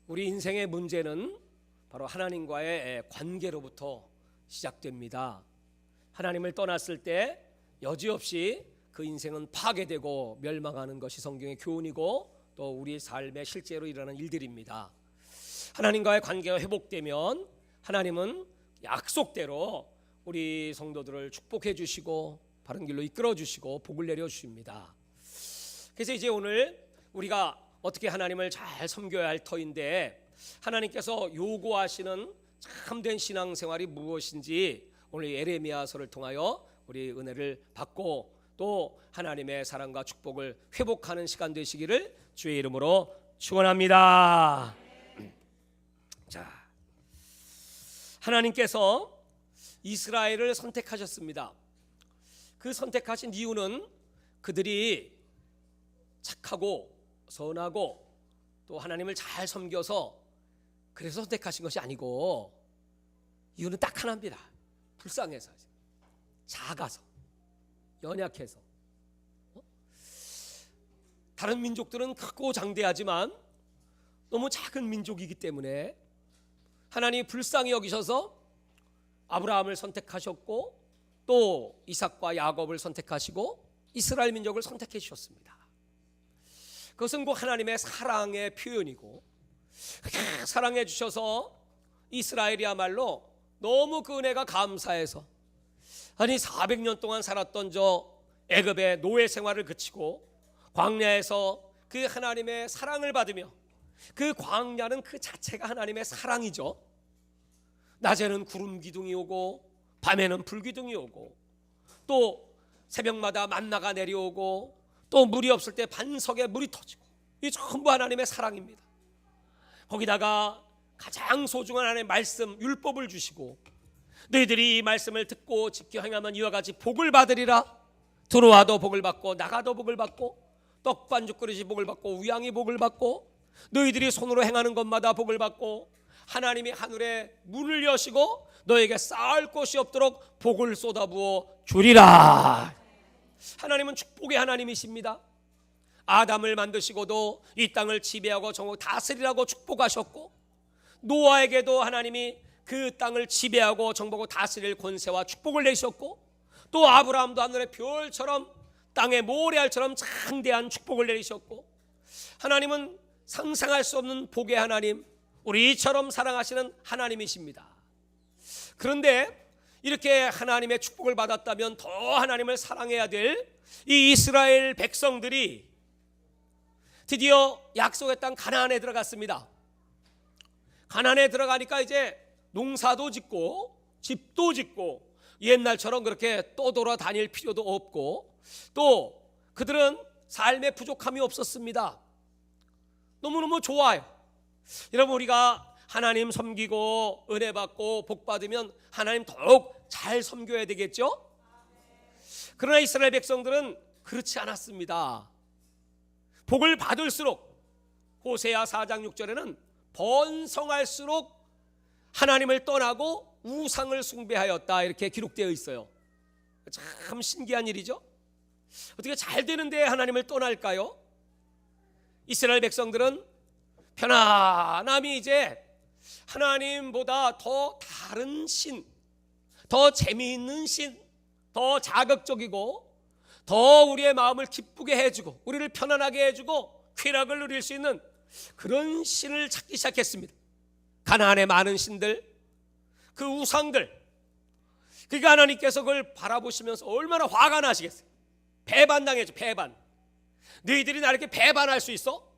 우리 인생의 문제는 바로 하나님과의 관계로부터 시작됩니다. 하나님을 떠났을 때 여지없이 그 인생은 파괴되고 멸망하는 것이 성경의 교훈이고 또 우리 삶에 실제로 일어나는 일들입니다. 하나님과의 관계가 회복되면 하나님은 약속대로 우리 성도들을 축복해 주시고 바른 길로 이끌어 주시고 복을 내려 주십니다. 그래서 이제 오늘 우리가 어떻게 하나님을 잘 섬겨야 할 터인데, 하나님께서 요구하시는 참된 신앙생활이 무엇인지 오늘 예레미야서를 통하여 우리 은혜를 받고 또 하나님의 사랑과 축복을 회복하는 시간 되시기를 주의 이름으로 축원합니다. 자, 하나님께서 이스라엘을 선택하셨습니다. 그 선택하신 이유는 그들이 착하고 선하고 또 하나님을 잘 섬겨서 그래서 선택하신 것이 아니고, 이유는 딱 하나입니다. 불쌍해서, 작아서, 연약해서. 다른 민족들은 크고 장대하지만 너무 작은 민족이기 때문에 하나님이 불쌍히 여기셔서 아브라함을 선택하셨고 또 이삭과 야곱을 선택하시고 이스라엘 민족을 선택해 주셨습니다. 그것은 곧 하나님의 사랑의 표현이고, 사랑해 주셔서 이스라엘이야말로 너무 그 은혜가 감사해서, 아니 400년 동안 살았던 저 애굽의 노예 생활을 그치고 광야에서 그 하나님의 사랑을 받으며, 그 광야는 그 자체가 하나님의 사랑이죠. 낮에는 구름 기둥이 오고 밤에는 불 기둥이 오고 또 새벽마다 만나가 내려오고 또 물이 없을 때 반석에 물이 터지고, 이 전부 하나님의 사랑입니다. 거기다가 가장 소중한 하나님의 말씀 율법을 주시고, 너희들이 이 말씀을 듣고 지켜 행하면 이와 같이 복을 받으리라. 들어와도 복을 받고 나가도 복을 받고 떡반죽 그릇이 복을 받고 우양이 복을 받고 너희들이 손으로 행하는 것마다 복을 받고 하나님이 하늘에 문을 여시고 너에게 쌓을 곳이 없도록 복을 쏟아부어 주리라. 하나님은 축복의 하나님이십니다. 아담을 만드시고도 이 땅을 지배하고 정복 다스리라고 축복하셨고, 노아에게도 하나님이 그 땅을 지배하고 정복하고 다스릴 권세와 축복을 내셨고, 또 아브라함도 하늘의 별처럼 땅의 모래알처럼 장대한 축복을 내리셨고, 하나님은 상상할 수 없는 복의 하나님, 우리처럼 사랑하시는 하나님이십니다. 그런데 이렇게 하나님의 축복을 받았다면 더 하나님을 사랑해야 될 이 이스라엘 백성들이 드디어 약속의 땅 가나안에 들어갔습니다. 가나안에 들어가니까 이제 농사도 짓고 집도 짓고 옛날처럼 그렇게 떠돌아다닐 필요도 없고, 또 그들은 삶에 부족함이 없었습니다. 너무너무 좋아요. 여러분, 우리가 하나님 섬기고 은혜 받고 복 받으면 하나님 더욱 잘 섬겨야 되겠죠? 그러나 이스라엘 백성들은 그렇지 않았습니다. 복을 받을수록, 호세아 4장 6절에는 번성할수록 하나님을 떠나고 우상을 숭배하였다, 이렇게 기록되어 있어요. 참 신기한 일이죠. 어떻게 잘 되는데 하나님을 떠날까요? 이스라엘 백성들은 편안함이 이제 하나님보다 더 다른 신, 더 재미있는 신, 더 자극적이고 더 우리의 마음을 기쁘게 해주고 우리를 편안하게 해주고 쾌락을 누릴 수 있는 그런 신을 찾기 시작했습니다. 가나안의 많은 신들, 그 우상들, 그러니까 하나님께서 그걸 바라보시면서 얼마나 화가 나시겠어요. 배반당했죠. 배반. 너희들이 나를 이렇게 배반할 수 있어?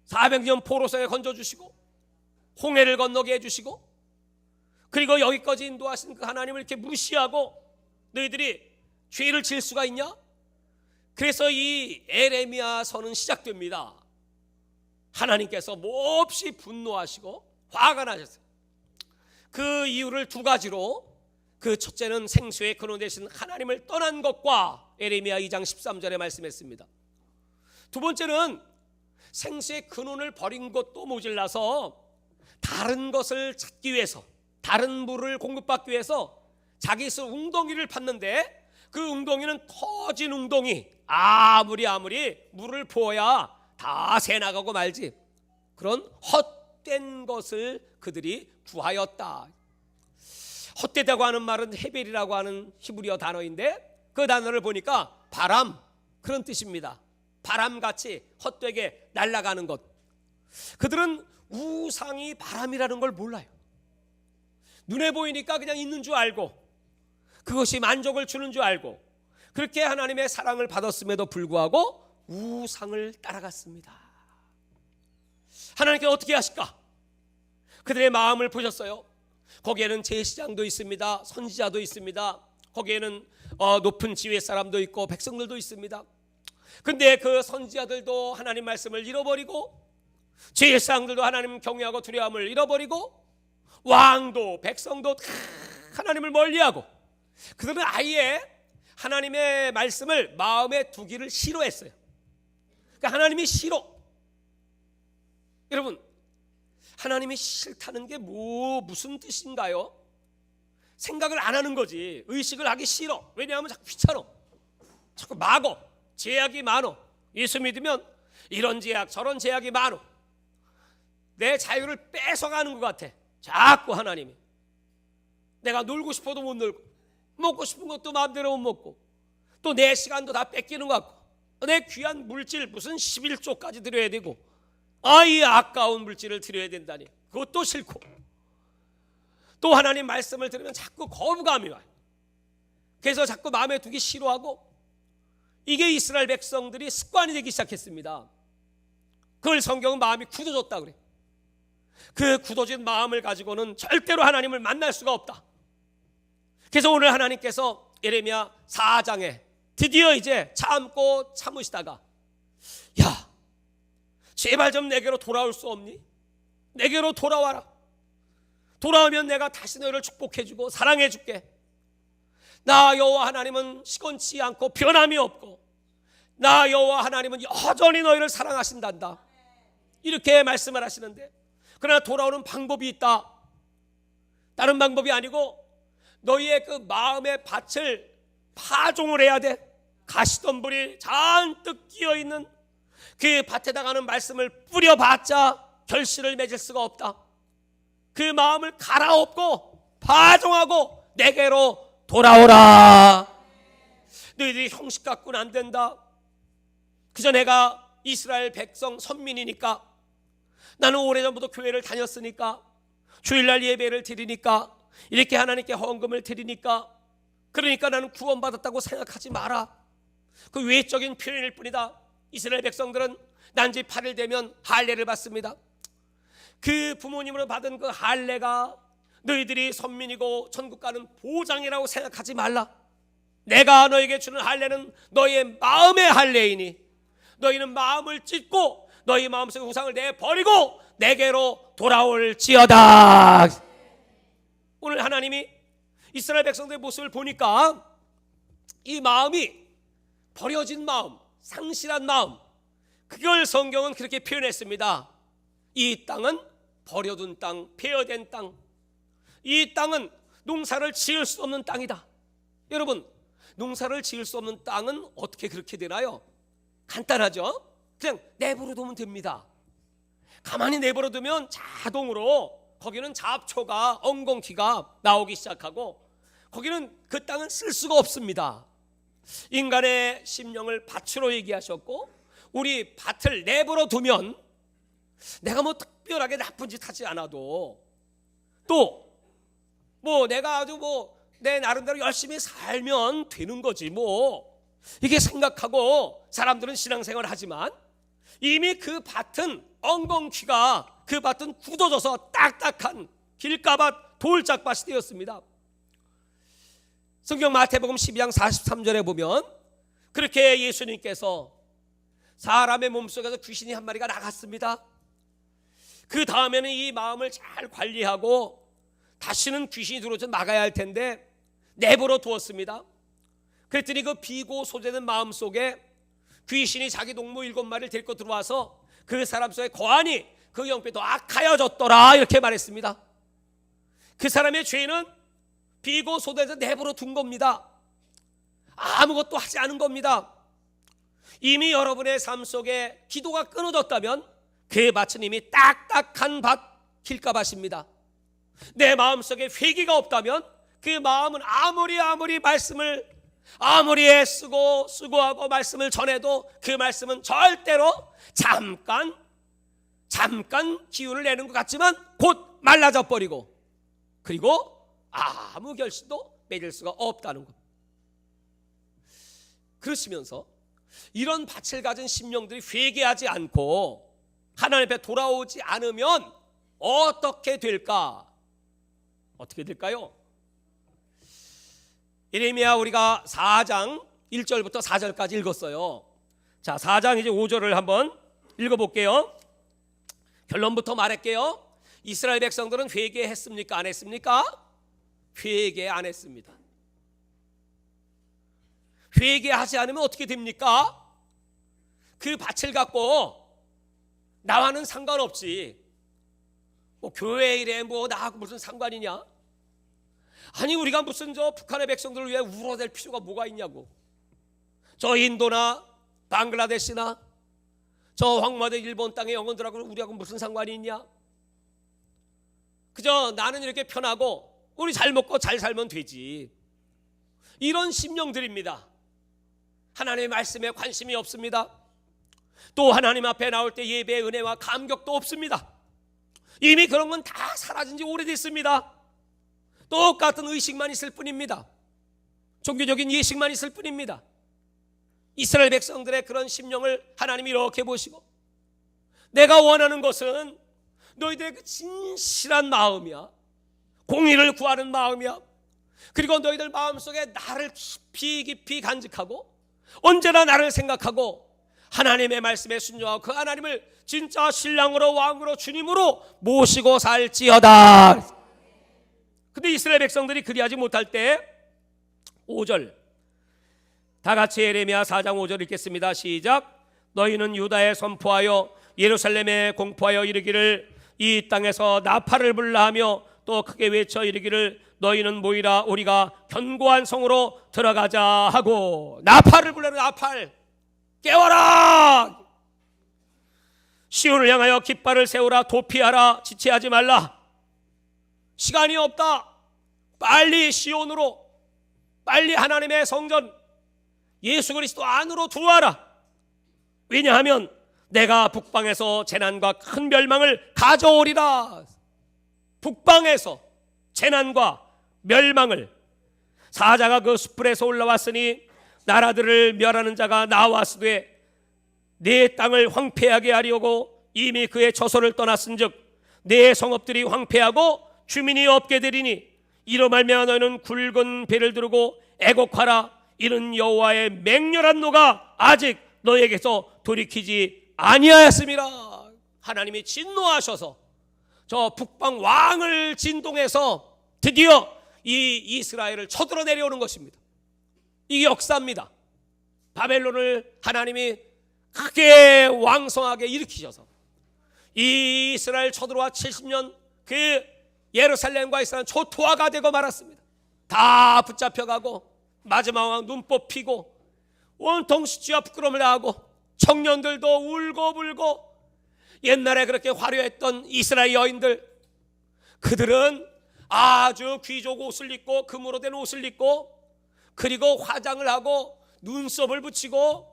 400년 포로성에 건져주시고 홍해를 건너게 해주시고 그리고 여기까지 인도하신 그 하나님을 이렇게 무시하고 너희들이 죄를 지을 수가 있냐? 그래서 이 예레미야서는 시작됩니다. 하나님께서 몹시 분노하시고 화가 나셨어요. 그 이유를 두 가지로, 그 첫째는 생수의 근원 되신 하나님을 떠난 것과 예레미야 2장 13절에 말씀했습니다. 두 번째는 생수의 근원을 버린 것도 모질라서 다른 것을 찾기 위해서, 다른 물을 공급받기 위해서 자기 스스로 웅덩이를 팠는데 그 웅덩이는 터진 웅덩이, 아무리 물을 부어야 다 새나가고 말지. 그런 헛된 것을 그들이 구하였다. 헛되다고 하는 말은 헤벨이라고 하는 히브리어 단어인데 그 단어를 보니까 바람, 그런 뜻입니다. 바람같이 헛되게 날아가는 것. 그들은 우상이 바람이라는 걸 몰라요. 눈에 보이니까 그냥 있는 줄 알고 그것이 만족을 주는 줄 알고 그렇게 하나님의 사랑을 받았음에도 불구하고 우상을 따라갔습니다. 하나님께서 어떻게 하실까? 그들의 마음을 보셨어요. 거기에는 제사장도 있습니다. 선지자도 있습니다. 거기에는 높은 지회 사람도 있고 백성들도 있습니다. 근데 그 선지자들도 하나님 말씀을 잃어버리고 제사장들도 하나님 경외하고 두려움을 잃어버리고 왕도 백성도 하나님을 멀리하고 그들은 아예 하나님의 말씀을 마음에 두기를 싫어했어요. 그러니까 하나님이 싫어. 여러분, 하나님이 싫다는 게 무슨 뜻인가요? 생각을 안 하는 거지. 의식을 하기 싫어. 왜냐하면 자꾸 귀찮아. 자꾸 막어. 제약이 많어. 예수 믿으면 이런 제약 저런 제약이 많어. 내 자유를 뺏어가는 것 같아. 자꾸 하나님이. 내가 놀고 싶어도 못 놀고 먹고 싶은 것도 마음대로 못 먹고 또 내 시간도 다 뺏기는 것 같고 내 귀한 물질 무슨 11조까지 드려야 되고 이 아까운 물질을 드려야 된다니 그것도 싫고 또 하나님 말씀을 들으면 자꾸 거부감이 와요. 그래서 자꾸 마음에 두기 싫어하고 이게 이스라엘 백성들이 습관이 되기 시작했습니다. 그걸 성경은 마음이 굳어졌다 그래. 그 굳어진 마음을 가지고는 절대로 하나님을 만날 수가 없다. 그래서 오늘 하나님께서 예레미야 4장에 드디어 이제 참고 참으시다가 야 제발 좀 내게로 돌아올 수 없니? 내게로 돌아와라. 돌아오면 내가 다시 너희를 축복해주고 사랑해줄게. 나 여호와 하나님은 시건치 않고 변함이 없고 나 여호와 하나님은 여전히 너희를 사랑하신단다. 이렇게 말씀을 하시는데 그러나 돌아오는 방법이 있다. 다른 방법이 아니고 너희의 그 마음의 밭을 파종을 해야 돼. 가시덤불이 잔뜩 끼어있는 그 밭에다가는 말씀을 뿌려봤자 결실을 맺을 수가 없다. 그 마음을 갈아엎고 파종하고 내게로 돌아오라. 너희들이 형식 갖고는 안 된다. 그저 내가 이스라엘 백성 선민이니까 나는 오래전부터 교회를 다녔으니까 주일날 예배를 드리니까 이렇게 하나님께 헌금을 드리니까 그러니까 나는 구원받았다고 생각하지 마라. 그 외적인 표현일 뿐이다. 이스라엘 백성들은 난지 8일 되면 할례를 받습니다. 그 부모님으로 받은 그 할례가 너희들이 선민이고 천국 가는 보장이라고 생각하지 말라. 내가 너에게 주는 할례는 너희의 마음의 할례이니 너희는 마음을 찢고 너희 마음속의 우상을 내버리고 내게로 돌아올지어다. 오늘 하나님이 이스라엘 백성들의 모습을 보니까 이 마음이 버려진 마음, 상실한 마음, 그걸 성경은 그렇게 표현했습니다. 이 땅은 버려둔 땅, 폐허된 땅. 이 땅은 농사를 지을 수 없는 땅이다. 여러분, 농사를 지을 수 없는 땅은 어떻게 그렇게 되나요? 간단하죠? 그냥 내버려 두면 됩니다. 가만히 내버려 두면 자동으로 거기는 잡초가 엉겅퀴가 나오기 시작하고 거기는 그 땅은 쓸 수가 없습니다. 인간의 심령을 밭으로 얘기하셨고 우리 밭을 내버려 두면 내가 뭐 특별하게 나쁜 짓 하지 않아도 또 뭐 내가 아주 뭐 내 나름대로 열심히 살면 되는 거지 뭐 이게 생각하고 사람들은 신앙생활을 하지만 이미 그 밭은 엉겅퀴가 그 밭은 굳어져서 딱딱한 길가밭 돌짝밭이 되었습니다. 성경 마태복음 12장 43절에 보면 그렇게 예수님께서 사람의 몸속에서 귀신이 한 마리가 나갔습니다. 그 다음에는 이 마음을 잘 관리하고 다시는 귀신이 들어오지 막아야 할 텐데 내버려 두었습니다. 그랬더니 그 비고 소재된 마음 속에 귀신이 자기 동무 7마리를 데리고 들어와서 그 사람 속에 거하니 그 영병이 더 악하여졌더라 이렇게 말했습니다. 그 사람의 죄는 비고 소재에서 내버려 둔 겁니다. 아무것도 하지 않은 겁니다. 이미 여러분의 삶 속에 기도가 끊어졌다면 그 밭은 이미 딱딱한 밭 길가밭입니다. 내 마음속에 회개가 없다면 그 마음은 아무리 말씀을 아무리 애쓰고 수고하고 말씀을 전해도 그 말씀은 절대로 잠깐 기운을 내는 것 같지만 곧 말라져 버리고, 그리고 아무 결실도 맺을 수가 없다는 것. 그러시면서 이런 밭을 가진 심령들이 회개하지 않고 하나님 앞에 돌아오지 않으면 어떻게 될까? 어떻게 될까요? 예레미야 우리가 4장 1절부터 4절까지 읽었어요. 자, 4장 이제 5절을 한번 읽어볼게요. 결론부터 말할게요. 이스라엘 백성들은 회개했습니까? 안 했습니까? 회개 안 했습니다. 회개하지 않으면 어떻게 됩니까? 그 밭을 갖고 나와는 상관없지, 뭐 교회 일에 뭐 나하고 무슨 상관이냐? 아니 우리가 무슨 저 북한의 백성들을 위해 울어댈 필요가 뭐가 있냐고. 저 인도나 방글라데시나 저 황무하던 일본 땅의 영혼들하고 우리하고 무슨 상관이 있냐? 그저 나는 이렇게 편하고 우리 잘 먹고 잘 살면 되지, 이런 심령들입니다. 하나님의 말씀에 관심이 없습니다. 또 하나님 앞에 나올 때 예배의 은혜와 감격도 없습니다. 이미 그런 건 다 사라진 지 오래됐습니다. 똑같은 의식만 있을 뿐입니다. 종교적인 예식만 있을 뿐입니다. 이스라엘 백성들의 그런 심령을 하나님이 이렇게 보시고, 내가 원하는 것은 너희들의 그 진실한 마음이야, 공의를 구하는 마음이야, 그리고 너희들 마음속에 나를 깊이 간직하고 언제나 나를 생각하고 하나님의 말씀에 순종하고 그 하나님을 진짜 신랑으로 왕으로 주님으로 모시고 살지어다. 근데 이스라엘 백성들이 그리하지 못할 때 5절 다 같이 예레미야 4장 5절 읽겠습니다. 시작. 너희는 유다에 선포하여 예루살렘에 공포하여 이르기를 이 땅에서 나팔을 불라하며 또 크게 외쳐 이르기를 너희는 모이라 우리가 견고한 성으로 들어가자 하고. 나팔을 불라는, 나팔 깨워라. 시온을 향하여 깃발을 세우라. 도피하라. 지체하지 말라. 시간이 없다. 빨리 시온으로, 빨리 하나님의 성전 예수 그리스도 안으로 들어와라. 왜냐하면 내가 북방에서 재난과 큰 멸망을 가져오리라. 북방에서 재난과 멸망을. 사자가 그 숯불에서 올라왔으니 나라들을 멸하는 자가 나왔으되 내 땅을 황폐하게 하려고 이미 그의 처소를 떠났은즉 내 성읍들이 황폐하고 주민이 없게 되리니 이로 말미암아 너희는 굵은 배를 두르고 애곡하라. 이는 여호와의 맹렬한 노가 아직 너에게서 돌이키지 아니하였음이라. 하나님이 진노하셔서 저 북방 왕을 진동해서 드디어 이 이스라엘을 쳐들어 내려오는 것입니다. 이게 역사입니다. 바벨론을 하나님이 크게 왕성하게 일으키셔서 이 이스라엘 쳐들어와 70년 그 예루살렘과 이스라엘 초토화가 되고 말았습니다. 다 붙잡혀가고 마지막 왕 눈 뽑히고 온통 수치와 부끄러움을 당하고 청년들도 울고불고. 옛날에 그렇게 화려했던 이스라엘 여인들, 그들은 아주 귀족 옷을 입고 금으로 된 옷을 입고 그리고 화장을 하고 눈썹을 붙이고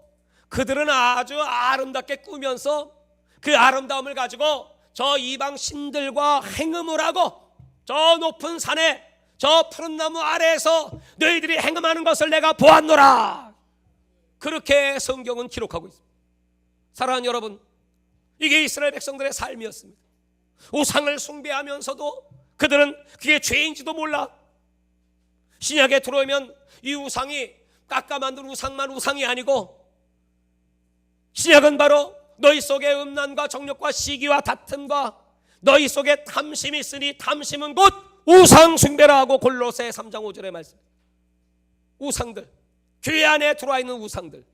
그들은 아주 아름답게 꾸면서 그 아름다움을 가지고 저 이방 신들과 행음을 하고 저 높은 산에 저 푸른 나무 아래에서 너희들이 행음하는 것을 내가 보았노라. 그렇게 성경은 기록하고 있습니다. 사랑하는 여러분, 이게 이스라엘 백성들의 삶이었습니다. 우상을 숭배하면서도 그들은 그게 죄인지도 몰라. 신약에 들어오면 이 우상이 깎아 만든 우상만 우상이 아니고 신약은 바로 너희 속에 음란과 정욕과 시기와 다툼과 너희 속에 탐심이 있으니 탐심은 곧 우상 숭배라 하고 골로새 3장 5절의 말씀. 우상들, 교회 안에 들어와 있는 우상들,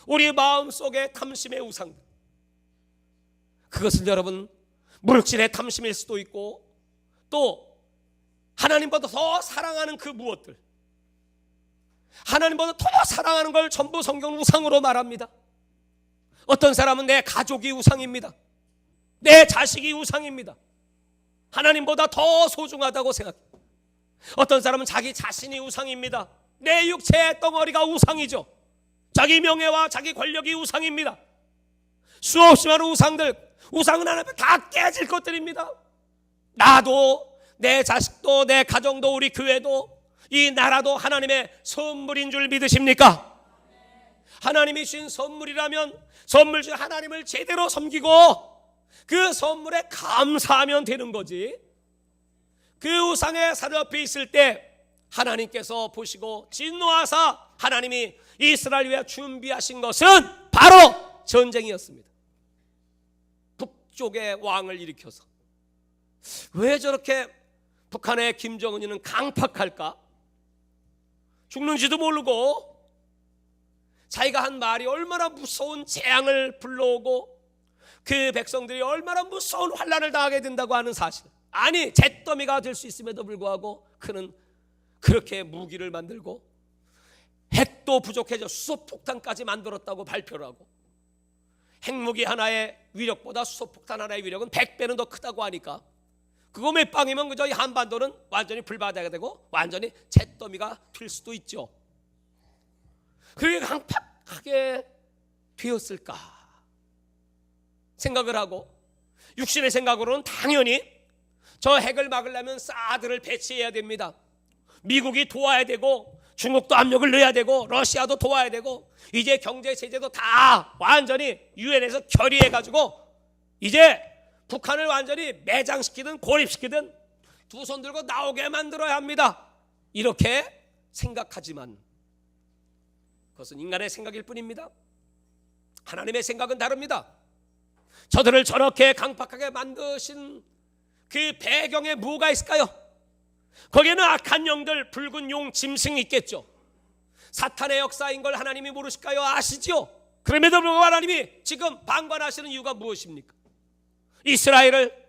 우리 마음 속에 탐심의 우상들, 그것은 여러분 물질의 탐심일 수도 있고 또 하나님보다 더 사랑하는 그 무엇들, 하나님보다 더 사랑하는 걸 전부 성경은 우상으로 말합니다. 어떤 사람은 내 가족이 우상입니다. 내 자식이 우상입니다. 하나님보다 더 소중하다고 생각합니다. 어떤 사람은 자기 자신이 우상입니다. 내 육체의 덩어리가 우상이죠. 자기 명예와 자기 권력이 우상입니다. 수없이 많은 우상은 하나님 다 깨질 것들입니다. 나도, 내 자식도, 내 가정도, 우리 교회도, 이 나라도 하나님의 선물인 줄 믿으십니까? 하나님이 주신 선물이라면 선물 중 하나님을 제대로 섬기고 그 선물에 감사하면 되는 거지. 그 우상에 사로잡혀 있을 때 하나님께서 보시고 진노하사 하나님이 이스라엘 위해 준비하신 것은 바로 전쟁이었습니다. 북쪽의 왕을 일으켜서. 왜 저렇게 북한의 김정은이는 강팍할까? 죽는지도 모르고 자기가 한 말이 얼마나 무서운 재앙을 불러오고 그 백성들이 얼마나 무서운 환난을 당하게 된다고 하는 사실. 아니, 잿더미가 될 수 있음에도 불구하고 그는 그렇게 무기를 만들고 핵도 부족해져 수소폭탄까지 만들었다고 발표를 하고, 핵무기 하나의 위력보다 수소폭탄 하나의 위력은 100배는 더 크다고 하니까 그거 몇 방이면 그저 이 한반도는 완전히 불바다가 되고 완전히 잿더미가 될 수도 있죠. 그렇게 강팍하게 되었을까 생각을 하고, 육신의 생각으로는 당연히 저 핵을 막으려면 사드를 배치해야 됩니다. 미국이 도와야 되고 중국도 압력을 넣어야 되고 러시아도 도와야 되고, 이제 경제 제재도 다 완전히 유엔에서 결의해가지고 이제 북한을 완전히 매장시키든 고립시키든 두 손 들고 나오게 만들어야 합니다. 이렇게 생각하지만 그것은 인간의 생각일 뿐입니다. 하나님의 생각은 다릅니다. 저들을 저렇게 강팍하게 만드신 그 배경에 뭐가 있을까요? 거기에는 악한 영들, 붉은 용, 짐승이 있겠죠. 사탄의 역사인 걸 하나님이 모르실까요? 아시죠? 그럼에도 불구하고 하나님이 지금 방관하시는 이유가 무엇입니까? 이스라엘을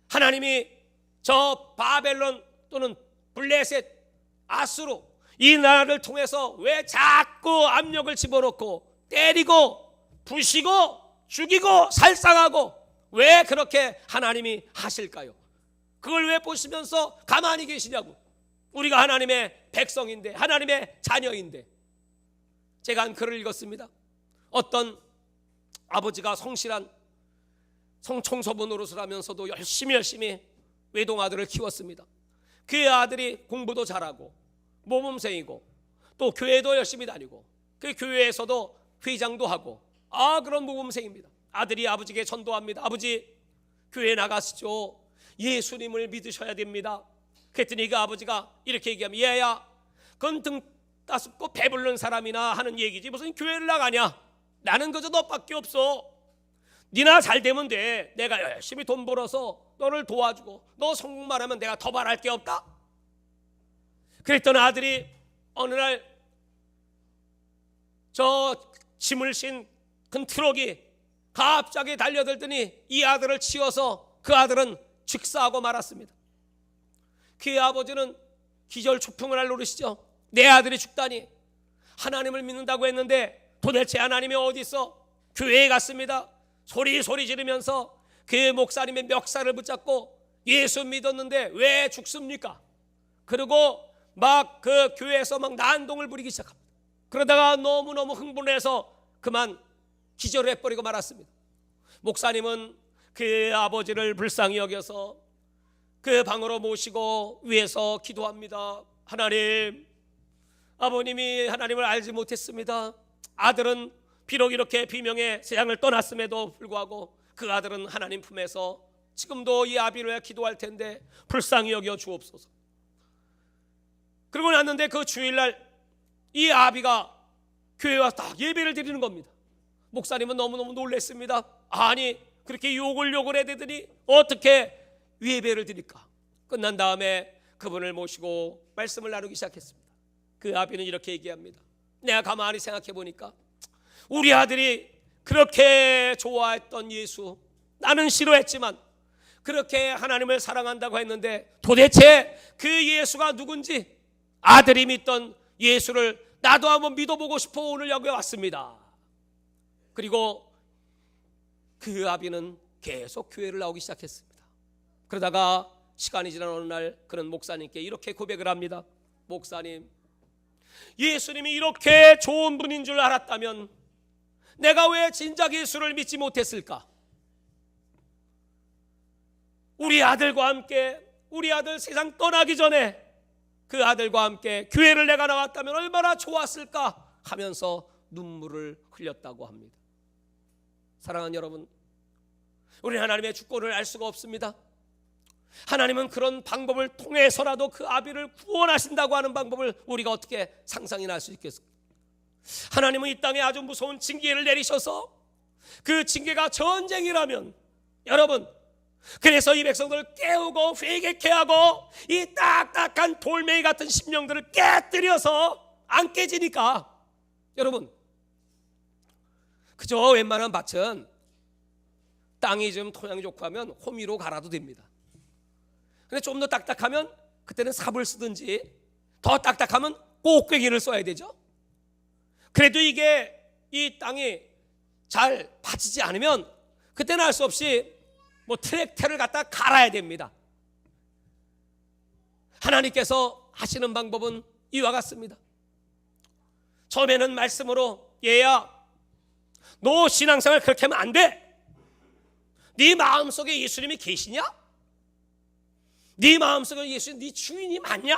하나님이 저 바벨론 또는 블레셋, 아수르 이 나라를 통해서 왜 자꾸 압력을 집어넣고 때리고 부시고 죽이고 살상하고 왜 그렇게 하나님이 하실까요? 그걸 왜 보시면서 가만히 계시냐고. 우리가 하나님의 백성인데, 하나님의 자녀인데. 제가 한 글을 읽었습니다. 어떤 아버지가 성실한 성청소부 노릇을 하면서도 열심히 외동아들을 키웠습니다. 그 아들이 공부도 잘하고 모범생이고 또 교회도 열심히 다니고 그 교회에서도 회장도 하고 그런 모범생입니다. 아들이 아버지에게 전도합니다. 아버지, 교회 나가시죠. 예수님을 믿으셔야 됩니다. 그랬더니 그 아버지가 이렇게 얘기하면, 얘야, 그건 등 따숩고 배부른 사람이나 하는 얘기지 무슨 교회를 나가냐. 나는 그저 너밖에 없어. 니나 잘 되면 돼. 내가 열심히 돈 벌어서 너를 도와주고 너 성공만 하면 내가 더 바랄 게 없다. 그랬더니 아들이 어느 날 저 짐을 신 큰 트럭이 갑자기 달려들더니 이 아들을 치워서 그 아들은 즉사하고 말았습니다. 그 아버지는 기절초풍을 할 노릇이죠. 내 아들이 죽다니. 하나님을 믿는다고 했는데 도대체 하나님이 어디 있어? 교회에 갔습니다. 소리 지르면서 그 목사님의 멱살을 붙잡고 예수 믿었는데 왜 죽습니까? 그리고 막 그 교회에서 막 난동을 부리기 시작합니다. 그러다가 너무너무 흥분해서 그만 기절을 해버리고 말았습니다. 목사님은 그 아버지를 불쌍히 여겨서 그 방으로 모시고 위에서 기도합니다. 하나님, 아버님이 하나님을 알지 못했습니다. 아들은 비록 이렇게 비명의 세상을 떠났음에도 불구하고 그 아들은 하나님 품에서 지금도 이 아비를 위해 기도할 텐데 불쌍히 여겨 주옵소서. 그러고 났는데 그 주일날 이 아비가 교회에 와서 딱 예배를 드리는 겁니다. 목사님은 너무너무 놀랐습니다. 아니, 그렇게 욕을 해야 되더니 어떻게 예배를 드릴까? 끝난 다음에 그분을 모시고 말씀을 나누기 시작했습니다. 그 아비는 이렇게 얘기합니다. 내가 가만히 생각해 보니까 우리 아들이 그렇게 좋아했던 예수, 나는 싫어했지만 그렇게 하나님을 사랑한다고 했는데 도대체 그 예수가 누군지, 아들이 믿던 예수를 나도 한번 믿어보고 싶어 오늘 여기 왔습니다. 그리고 그 아비는 계속 교회를 나오기 시작했습니다. 그러다가 시간이 지난 어느 날 그는 목사님께 이렇게 고백을 합니다. 목사님, 예수님이 이렇게 좋은 분인 줄 알았다면 내가 왜 진작 예수를 믿지 못했을까? 우리 아들과 함께, 우리 아들 세상 떠나기 전에 그 아들과 함께 교회를 내가 나왔다면 얼마나 좋았을까 하면서 눈물을 흘렸다고 합니다. 사랑하는 여러분, 우리는 하나님의 주권을 알 수가 없습니다. 하나님은 그런 방법을 통해서라도 그 아비를 구원하신다고 하는 방법을 우리가 어떻게 상상이나 할 수 있겠습니까? 하나님은 이 땅에 아주 무서운 징계를 내리셔서 그 징계가 전쟁이라면, 여러분, 그래서 이 백성들을 깨우고 회개케 하고 이 딱딱한 돌멩이 같은 심령들을 깨뜨려서 안 깨지니까, 여러분, 그저 웬만한 밭은 땅이 좀 토양이 좋고 하면 호미로 갈아도 됩니다. 근데 좀 더 딱딱하면 그때는 삽을 쓰든지, 더 딱딱하면 꼭대기를 써야 되죠. 그래도 이게 이 땅이 잘 받치지 않으면 그때는 할 수 없이 트랙터를 갖다 갈아야 됩니다. 하나님께서 하시는 방법은 이와 같습니다. 처음에는 말씀으로, 얘야, 너 신앙생활 그렇게 하면 안 돼. 네 마음속에 예수님이 계시냐? 네 마음속에 예수님 네 주인이 맞냐?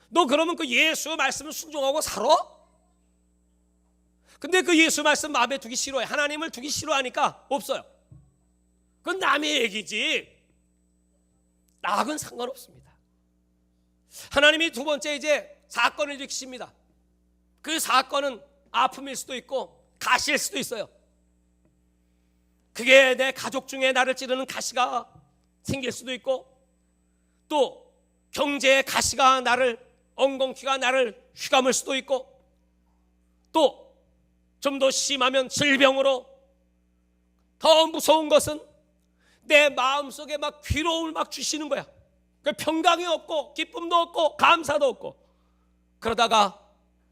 너 그러면 그 예수 말씀을 순종하고 살아? 근데 그 예수 말씀 마음에 두기 싫어해. 하나님을 두기 싫어하니까 없어요. 그건 남의 얘기지 나하고는 상관없습니다. 하나님이 두 번째 이제 사건을 일으키십니다. 그 사건은 아픔일 수도 있고 가시일 수도 있어요. 그게 내 가족 중에 나를 찌르는 가시가 생길 수도 있고, 또 경제의 가시가 나를, 엉겅퀴가 나를 휘감을 수도 있고, 또 좀 더 심하면 질병으로, 더 무서운 것은 내 마음속에 막 괴로움을 막 주시는 거야. 평강이 없고 기쁨도 없고 감사도 없고, 그러다가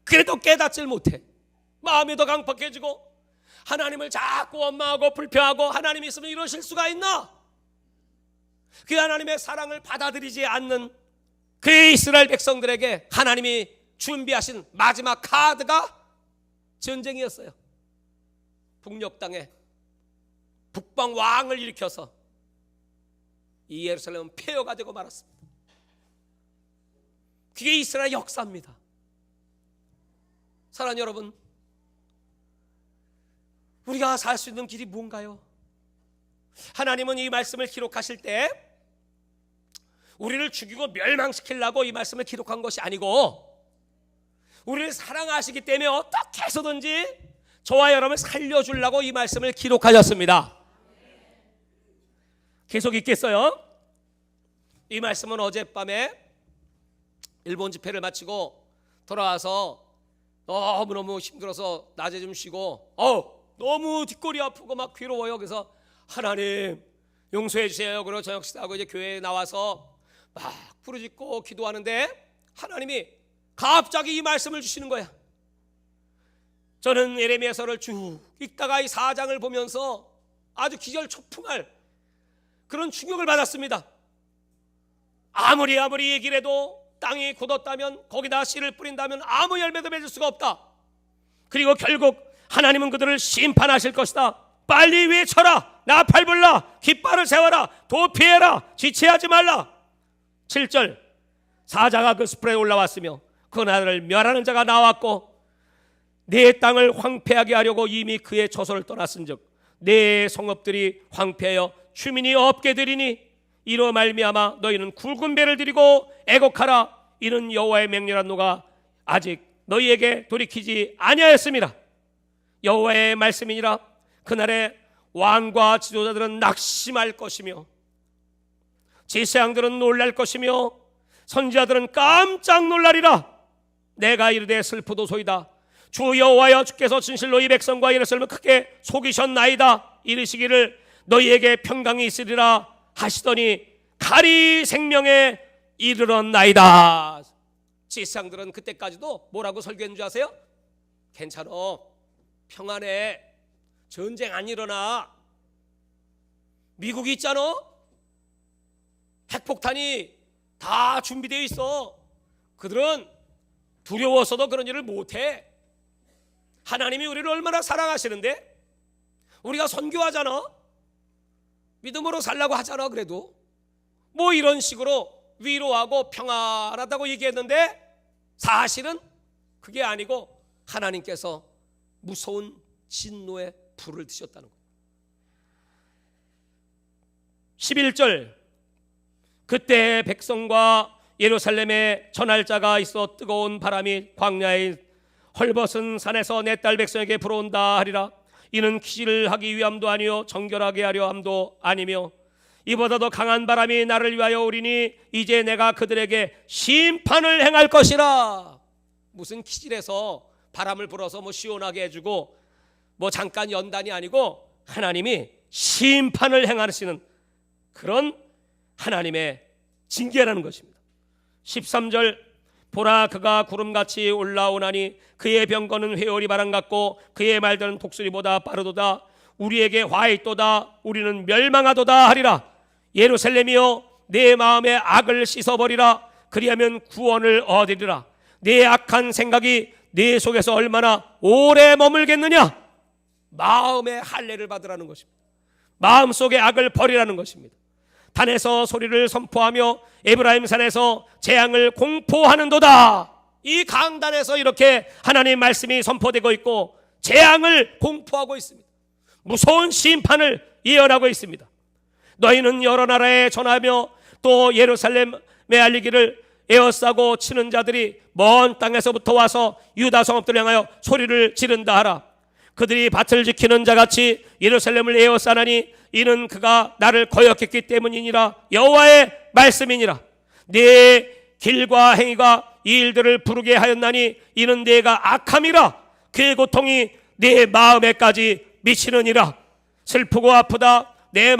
그래도 깨닫질 못해. 마음이 더 강팍해지고 하나님을 자꾸 원망하고 불평하고, 하나님이 있으면 이러실 수가 있나? 그 하나님의 사랑을 받아들이지 않는 그 이스라엘 백성들에게 하나님이 준비하신 마지막 카드가 전쟁이었어요. 북녘 땅에 북방 왕을 일으켜서 이 예루살렘은 폐허가 되고 말았습니다. 그게 이스라엘 역사입니다. 사랑하는 여러분, 우리가 살 수 있는 길이 뭔가요? 하나님은 이 말씀을 기록하실 때 우리를 죽이고 멸망시키려고 이 말씀을 기록한 것이 아니고, 우리를 사랑하시기 때문에 어떻게 해서든지 저와 여러분을 살려주려고 이 말씀을 기록하셨습니다. 계속 읽겠어요. 이 말씀은 어젯밤에 일본 집회를 마치고 돌아와서 너무너무 힘들어서 낮에 좀 쉬고 너무 뒷골이 아프고 막 괴로워요. 그래서 하나님 용서해 주세요. 그리고 저녁 식사하고 이제 교회에 나와서 막 부르짖고 기도하는데 하나님이 갑자기 이 말씀을 주시는 거야. 저는 예레미야서를 쭉 읽다가 이 4장을 보면서 아주 기절초풍할 그런 충격을 받았습니다. 아무리 얘기를 해도 땅이 굳었다면, 거기다 씨를 뿌린다면 아무 열매도 맺을 수가 없다. 그리고 결국 하나님은 그들을 심판하실 것이다. 빨리 외쳐라. 나팔 불라. 깃발을 세워라. 도피해라. 지체하지 말라. 7절, 사자가 그 숲에 올라왔으며 그 나라를 멸하는 자가 나왔고, 내 땅을 황폐하게 하려고 이미 그의 처소를 떠났은즉 내 성읍들이 황폐하여 주민이 없게 되리니, 이로 말미암아 너희는 굵은 배를 들이고 애곡하라. 이는 여호와의 맹렬한 노가 아직 너희에게 돌이키지 아니하였습니다. 여호와의 말씀이니라. 그날에 왕과 지도자들은 낙심할 것이며 제사장들은 놀랄 것이며 선지자들은 깜짝 놀라리라. 내가 이르되 슬프도소이다. 주 여호와여, 주께서 진실로 이 백성과 예루살렘을 크게 속이셨나이다. 이르시기를 너희에게 평강이 있으리라 하시더니 가리 생명에 이르렀나이다. 제사장들은 그때까지도 뭐라고 설교했는 줄 아세요? 괜찮어, 평안해, 전쟁 안 일어나. 미국이 있잖아. 핵폭탄이 다 준비되어 있어. 그들은 두려워서도 그런 일을 못해. 하나님이 우리를 얼마나 사랑하시는데, 우리가 선교하잖아. 믿음으로 살라고 하잖아. 그래도 뭐 이런 식으로 위로하고 평안하다고 얘기했는데 사실은 그게 아니고 하나님께서 무서운 진노의 불을 드셨다는 거예요. 11절, 그때 백성과 예루살렘에 전할 자가 있어 뜨거운 바람이 광야의 헐벗은 산에서 내 딸 백성에게 불어온다 하리라. 이는 기질을 하기 위함도 아니요 정결하게 하려 함도 아니며 이보다 더 강한 바람이 나를 위하여 오리니 이제 내가 그들에게 심판을 행할 것이라. 무슨 기질에서 바람을 불어서 뭐 시원하게 해주고 뭐 잠깐 연단이 아니고 하나님이 심판을 행하시는 그런 하나님의 징계라는 것입니다. 13절, 보라 그가 구름같이 올라오나니 그의 병거는 회오리 바람 같고 그의 말들은 독수리보다 빠르도다. 우리에게 화 있도다. 우리는 멸망하도다 하리라. 예루살렘이여 내 마음의 악을 씻어버리라. 그리하면 구원을 얻으리라. 내 악한 생각이 내 속에서 얼마나 오래 머물겠느냐. 마음의 할례를 받으라는 것입니다. 마음속의 악을 버리라는 것입니다. 단에서 소리를 선포하며 에브라임 산에서 재앙을 공포하는도다. 이 강단에서 이렇게 하나님 말씀이 선포되고 있고 재앙을 공포하고 있습니다. 무서운 심판을 예언하고 있습니다. 너희는 여러 나라에 전하며 또 예루살렘에 알리기를 에워싸고 치는 자들이 먼 땅에서부터 와서 유다 성읍들을 향하여 소리를 지른다 하라. 그들이 밭을 지키는 자같이 예루살렘을 에워싸나니 이는 그가 나를 거역했기 때문이니라. 여호와의 말씀이니라. 네 길과 행위가 이 일들을 부르게 하였나니 이는 내가 악함이라. 그 고통이 내 마음에까지 미치느니라. 슬프고 아프다. 내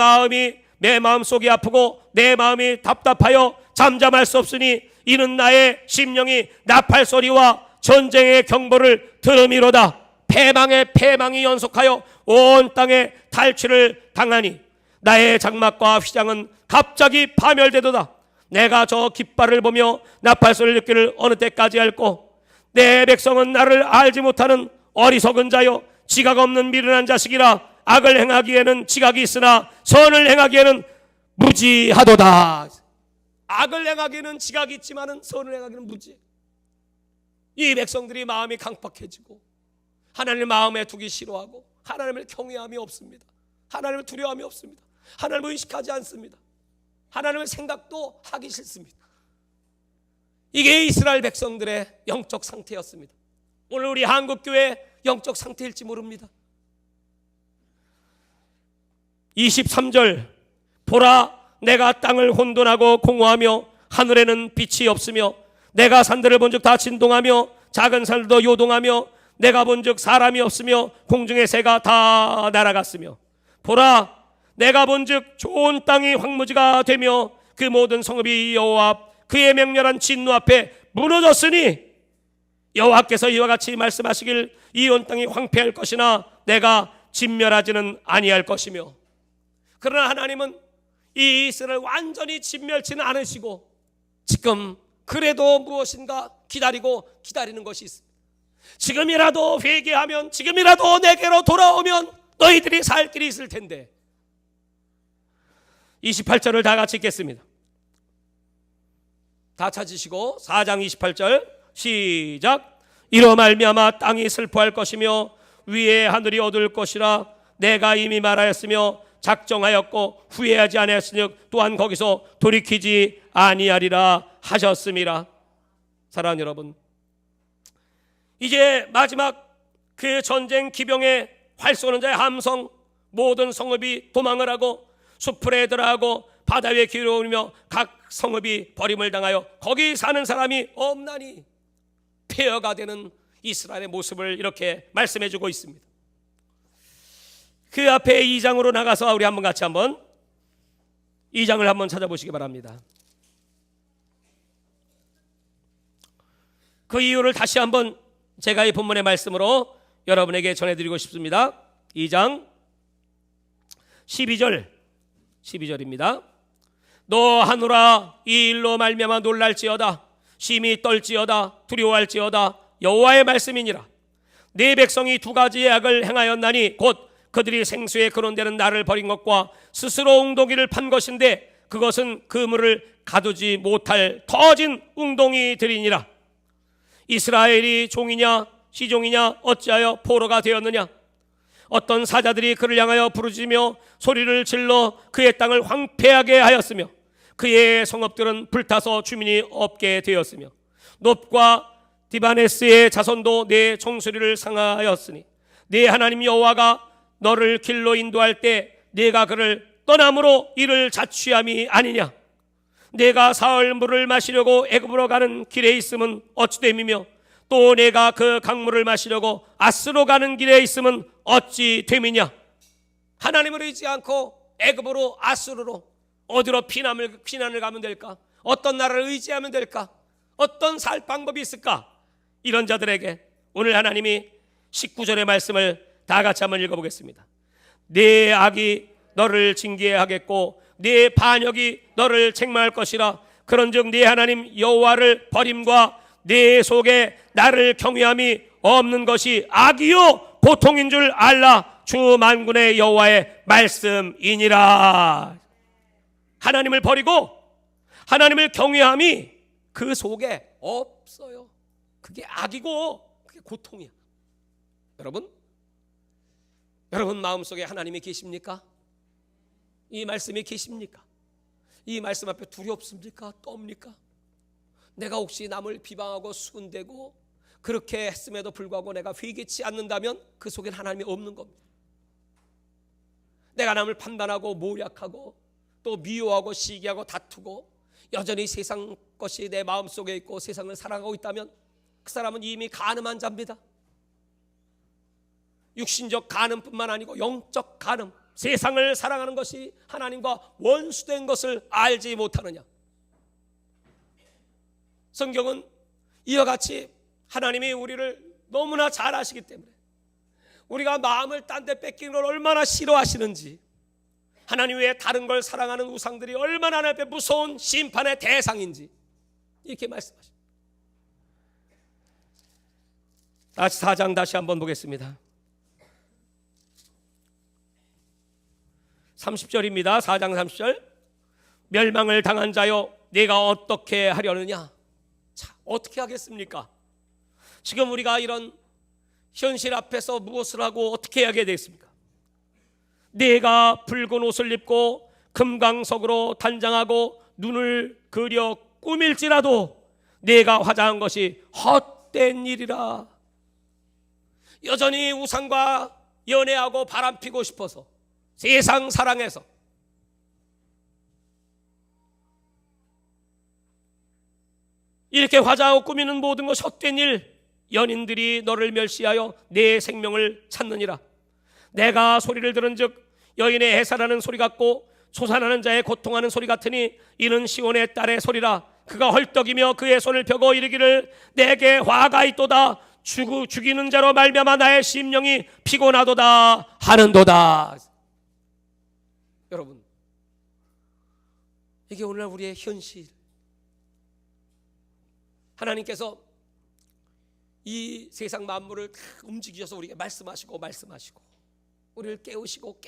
마음속이 아프고 내 마음이 답답하여 잠잠할 수 없으니 이는 나의 심령이 나팔 소리와 전쟁의 경보를 들음이로다. 패망의 패망이 연속하여 온 땅에 탈취를 당하니 나의 장막과 휘장은 갑자기 파멸되도다. 내가 저 깃발을 보며 나팔 소리를 듣기를 어느 때까지 할꼬. 내 백성은 나를 알지 못하는 어리석은 자요 지각 없는 미련한 자식이라. 악을 행하기에는 지각이 있으나 선을 행하기에는 무지하도다. 악을 행하기에는 지각이 있지만은 선을 행하기는 무지. 이 백성들이 마음이 강팍해지고 하나님을 마음에 두기 싫어하고 하나님을 경외함이 없습니다. 하나님을 두려움이 없습니다. 하나님을 의식하지 않습니다. 하나님의 생각도 하기 싫습니다. 이게 이스라엘 백성들의 영적 상태였습니다. 오늘 우리 한국교회 영적 상태일지 모릅니다. 23절, 보라 내가 땅을 혼돈하고 공허하며 하늘에는 빛이 없으며 내가 산들을 본즉 다 진동하며 작은 산들도 요동하며 내가 본즉 사람이 없으며 공중의 새가 다 날아갔으며 보라 내가 본즉 좋은 땅이 황무지가 되며 그 모든 성읍이 여호와 앞 그의 맹렬한 진노 앞에 무너졌으니 여호와께서 이와 같이 말씀하시길 이 온 땅이 황폐할 것이나 내가 진멸하지는 아니할 것이며. 그러나 하나님은 이 이스라엘을 완전히 진멸치는 않으시고 지금 그래도 무엇인가 기다리는 것이 있습니다. 지금이라도 회개하면, 지금이라도 내게로 돌아오면 너희들이 살 길이 있을 텐데. 28절을 다 같이 읽겠습니다. 다 찾으시고 4장 28절 시작. 이로 말미암아 땅이 슬퍼할 것이며 위에 하늘이 어두울 것이라. 내가 이미 말하였으며 작정하였고 후회하지 아니하였으니 또한 거기서 돌이키지 아니하리라 하셨음이라. 사랑하는 여러분, 이제 마지막 그 전쟁 기병의 활 쏘는 자의 함성, 모든 성읍이 도망을 하고 수풀에 들어가고 바다 위에 기울이며 각 성읍이 버림을 당하여 거기 사는 사람이 없나니 폐허가 되는 이스라엘의 모습을 이렇게 말씀해 주고 있습니다. 그 앞에 2장으로 나가서 우리 한번 같이 한번 2장을 한번 찾아보시기 바랍니다. 그 이유를 다시 한번 제가 이 본문의 말씀으로 여러분에게 전해드리고 싶습니다. 2장 12절입니다. 너 하늘아 이 일로 말미암아 놀랄지어다. 심히 떨지어다. 두려워할지어다. 여호와의 말씀이니라. 네 백성이 두 가지의 악을 행하였나니 곧 그들이 생수에 거론되는 나를 버린 것과 스스로 웅덩이를 판 것인데 그것은 그물을 가두지 못할 터진 웅덩이들이니라. 이스라엘이 종이냐 시종이냐 어찌하여 포로가 되었느냐. 어떤 사자들이 그를 향하여 부르짖으며 소리를 질러 그의 땅을 황폐하게 하였으며 그의 성읍들은 불타서 주민이 없게 되었으며 놉과 디바네스의 자손도 내 종소리를 상하였으니 네 하나님 여호와가 너를 길로 인도할 때 네가 그를 떠남으로 이를 자취함이 아니냐. 내가 사흘 물을 마시려고 애굽으로 가는 길에 있음은 어찌 됨이며 또 내가 그 강물을 마시려고 아스로 가는 길에 있음은 어찌 됨이냐. 하나님을 의지 않고 애굽으로 아스루로 어디로 피난을 가면 될까? 어떤 나라를 의지하면 될까? 어떤 살 방법이 있을까? 이런 자들에게 오늘 하나님이 19절의 말씀을 다 같이 한번 읽어보겠습니다. 네 악이 너를 징계하겠고 네 반역이 너를 책망할 것이라. 그런즉 네 하나님 여호와를 버림과 네 속에 나를 경외함이 없는 것이 악이요 고통인 줄 알라. 주 만군의 여호와의 말씀이니라. 하나님을 버리고 하나님을 경외함이 그 속에 없어요. 그게 악이고 그게 고통이야. 여러분 마음속에 하나님이 계십니까? 이 말씀이 계십니까? 이 말씀 앞에 두렵습니까? 떱니까? 내가 혹시 남을 비방하고 수군대고 그렇게 했음에도 불구하고 내가 회개치 않는다면 그 속엔 하나님이 없는 겁니다. 내가 남을 판단하고 모략하고 또 미워하고 시기하고 다투고 여전히 세상 것이 내 마음속에 있고 세상을 사랑하고 있다면 그 사람은 이미 간음한 자입니다. 육신적 간음뿐만 아니고 영적 간음, 세상을 사랑하는 것이 하나님과 원수된 것을 알지 못하느냐. 성경은 이와 같이 하나님이 우리를 너무나 잘 아시기 때문에 우리가 마음을 딴 데 뺏기는 걸 얼마나 싫어하시는지, 하나님 외에 다른 걸 사랑하는 우상들이 얼마나 하나님 앞에 무서운 심판의 대상인지 이렇게 말씀하십니다. 다시 4장 다시 한번 보겠습니다. 30절입니다. 4장 30절. 멸망을 당한 자여 내가 어떻게 하려느냐. 자, 어떻게 하겠습니까? 지금 우리가 이런 현실 앞에서 무엇을 하고 어떻게 하게 되겠습니까? 내가 붉은 옷을 입고 금강석으로 단장하고 눈을 그려 꾸밀지라도 내가 화장한 것이 헛된 일이라. 여전히 우상과 연애하고 바람피고 싶어서 세상 사랑해서 이렇게 화장하고 꾸미는 모든 것이 헛된 일. 연인들이 너를 멸시하여 내 생명을 찾느니라. 내가 소리를 들은즉 여인의 해산하는 소리 같고 솟아나는 자의 고통하는 소리 같으니 이는 시온의 딸의 소리라. 그가 헐떡이며 그의 손을 펴고 이르기를 내게 화가 있도다. 죽이는 자로 말미암아 나의 심령이 피곤하도다 하는도다. 여러분, 이게 오늘날 우리의 현실. 하나님께서 이 세상 만물을 다 움직이셔서 우리에게 말씀하시고 우리를 깨우시고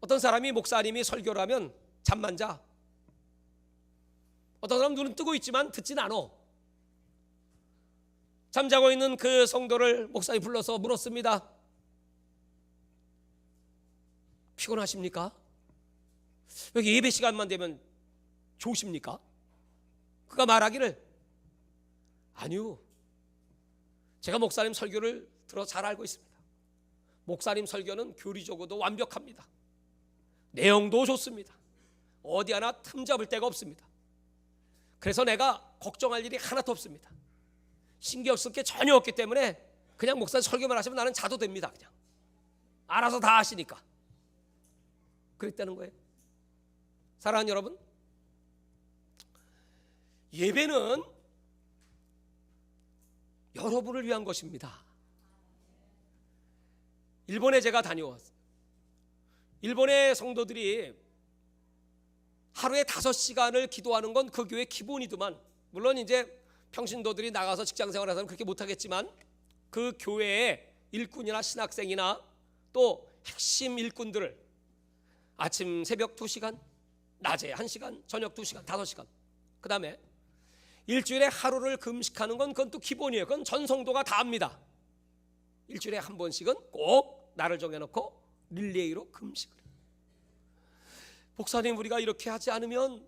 어떤 사람이 목사님이 설교를 하면 잠만 자. 어떤 사람 눈은 뜨고 있지만 듣진 않아. 잠자고 있는 그 성도를 목사님이 불러서 물었습니다. 피곤하십니까? 여기 예배 시간만 되면 좋으십니까? 그가 말하기를 아니요, 제가 목사님 설교를 들어 잘 알고 있습니다. 목사님 설교는 교리적으로도 완벽합니다. 내용도 좋습니다. 어디 하나 틈잡을 데가 없습니다. 그래서 내가 걱정할 일이 하나도 없습니다. 신경 쓸 게 전혀 없기 때문에 그냥 목사님 설교만 하시면 나는 자도 됩니다. 그냥 알아서 다 하시니까. 그랬다는 거예요. 사랑하는 여러분, 예배는 여러분을 위한 것입니다. 일본에 제가 다녀왔어요. 일본의 성도들이 하루에 5시간을 기도하는 건 그 교회 기본이더만. 물론 이제 평신도들이 나가서 직장생활하서는 그렇게 못하겠지만 그 교회의 일꾼이나 신학생이나 또 핵심 일꾼들을 아침 새벽 2시간, 낮에 1시간, 저녁 2시간, 5시간, 그 다음에 일주일에 하루를 금식하는 건 그건 또 기본이에요. 그건 전 성도가 다 합니다. 일주일에 한 번씩은 꼭 날을 정해놓고 릴레이로 금식을. 목사님, 우리가 이렇게 하지 않으면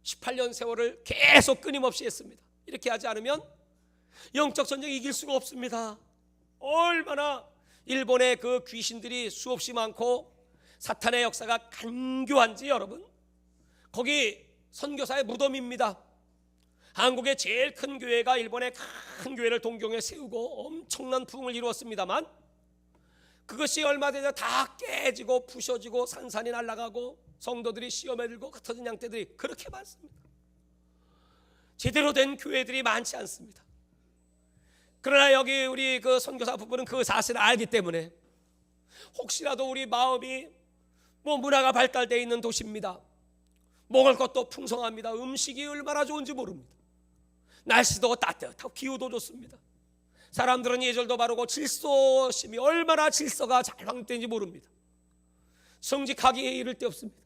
18년 세월을 계속 끊임없이 했습니다. 이렇게 하지 않으면 영적 전쟁 이길 수가 없습니다. 얼마나 일본의 그 귀신들이 수없이 많고 사탄의 역사가 간교한지 여러분, 거기 선교사의 무덤입니다. 한국의 제일 큰 교회가 일본의 큰 교회를 동경에 세우고 엄청난 부흥을 이루었습니다만 그것이 얼마 되자 다 깨지고 부셔지고 산산이 날아가고 성도들이 시험에 들고 흩어진 양떼들이 그렇게 많습니다. 제대로 된 교회들이 많지 않습니다. 그러나 여기 우리 그 선교사 부부는 그 사실을 알기 때문에 혹시라도 우리 마음이 문화가 발달되어 있는 도시입니다. 먹을 것도 풍성합니다. 음식이 얼마나 좋은지 모릅니다. 날씨도 따뜻하고 기후도 좋습니다. 사람들은 예절도 바르고 질서심이 얼마나 질서가 잘 확립되는지 모릅니다. 성직하기에 이를 데 없습니다.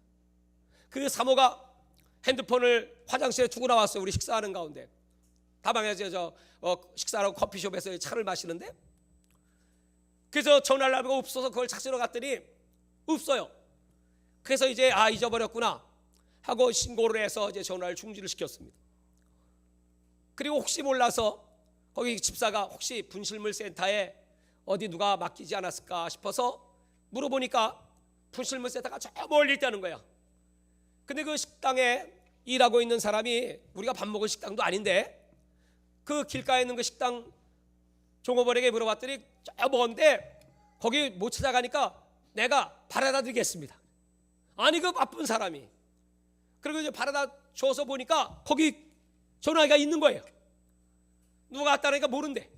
그 사모가 핸드폰을 화장실에 두고 나왔어요. 우리 식사하는 가운데 다방에서 식사하고 커피숍에서 차를 마시는데, 그래서 전화를 하고 없어서 그걸 찾으러 갔더니 없어요. 그래서 이제 잊어버렸구나 하고 신고를 해서 이제 전화를 중지를 시켰습니다. 그리고 혹시 몰라서 거기 집사가 혹시 분실물 센터에 어디 누가 맡기지 않았을까 싶어서 물어보니까 분실물 센터가 저 멀리 있다는 거야. 근데 그 식당에 일하고 있는 사람이 우리가 밥 먹을 식당도 아닌데 그 길가에 있는 그 식당 종업원에게 물어봤더니 저 먼데 거기 못 찾아가니까 내가 바래다 드리겠습니다. 아니 그 바쁜 사람이. 그리고 이제 바래다 줘서 보니까 거기 전화기가 있는 거예요. 누가 왔다니까 모른대.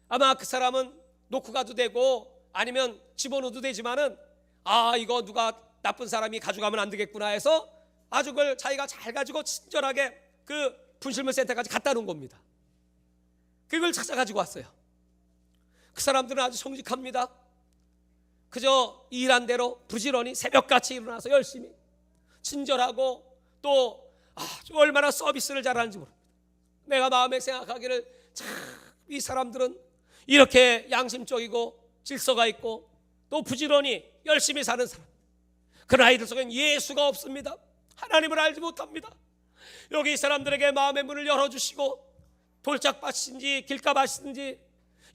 아마 그 사람은 놓고 가도 되고 아니면 집어넣어도 되지만은 이거 누가 나쁜 사람이 가져가면 안 되겠구나 해서 아주 그걸 자기가 잘 가지고 친절하게 그 분실물 센터까지 갖다 놓은 겁니다. 그걸 찾아가지고 왔어요. 그 사람들은 아주 성직합니다. 그저 일한 대로 부지런히 새벽같이 일어나서 열심히 친절하고 또 얼마나 서비스를 잘하는지 모릅니다. 내가 마음에 생각하기를 참 이 사람들은 이렇게 양심적이고 질서가 있고 또 부지런히 열심히 사는 사람. 그러나 이들 속엔 예수가 없습니다. 하나님을 알지 못합니다. 여기 이 사람들에게 마음의 문을 열어주시고 돌짝밭인지 길가밭인지